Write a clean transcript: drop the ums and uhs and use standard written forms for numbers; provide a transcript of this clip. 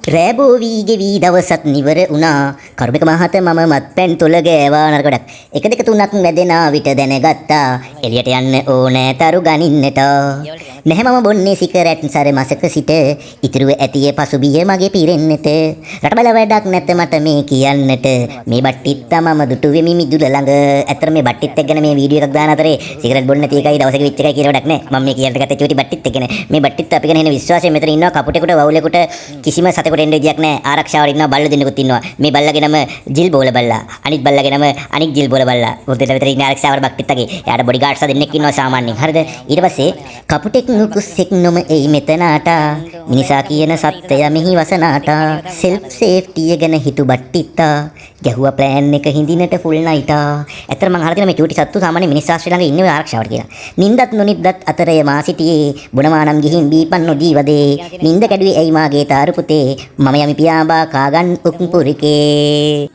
රෑබෝ වීගේ වී දවසත් නිවර වුණා. කරුණක මහත මම මත්පැන් තුල ගෑවා නරකඩක්. එක දෙක තුනක් වැදෙන විට දැනගත්තා. එළියට යන්න ඕනෑ තරු ගනින්නට. නැහැ මම බොන්නේ සිගරට් සැර මාසක සිට. ඉතිරුව ඇතියේ පසුබිය මගේ පිරෙන්නට. රටබල වැඩක් නැත මට මේ කියන්නට. මේ බට්ටිත් මම දුටු වෙමි මිදුල ළඟ. ඇත්තට මේ බට්ටිත් එක්ක ගැන මේ වීඩියෝ එකක් දාන අතරේ සිගරට් බොන්න නැති එකයි දවසක වෙච්ච එකයි කියලා වැඩක් නැහැ. මම මේ කියන්න ගත්ත චූටි බට්ටිත් එක්කනේ. මේ බට්ටිත් අපි ගැන එන විශ්වාසය මෙතන ඉන්නවා කපුටෙකුට වවුලෙකුට කිසිම සතෙකුට එන්න විදියක් නැහැ. ආරක්ෂාවට ඉන්නවා බල්ල දෙන්නෙකුත් ඉන්නවා. මේ බල්ලගේ නම ජිල් බෝල බල්ලා. අනිත් බල්ලගේ නම අනික් ජිල් බෝල බල්ලා. මුර්තෙට විතර ඉන්න ආරක්ෂාවට බක්ටිත්තගේ. එයාට බොඩි ගාඩ්ස්ලා දෙන්නෙක් ඉන්නවා සාමාන්‍යයෙන්. හරිද? ඊට පස්සේ කපුටෙක් නුකුස්සෙක් නොම එයි මෙතනට. මිනිසා කියන සත්‍යය මෙහි වසනාට. සෙල්ෆ් සේෆ්ටි ගැන හිතු බට්ටිත්තා. ගැහුවා ප්ලෑන් එක හිඳිනට ෆුල් නයිට්. ඇත්තට මං අහලා තියෙන මේ චූටි සත්තු සාමාන්‍ය මිනිස් ශාස්ත්‍රය ළඟ ඉන්නේ ආරක්ෂාවට කියලා. නින්දත් නොනිද්දත් අතරේ මා සිටියේ. බුණමා නම් ගිහින් බීපන් නොදීවදේ. නින්ද කැඩුවේ ඇයි මාගේ තාරු පුතේ. මම යමි පියාඹා කාගන් උක්පුරිකේ.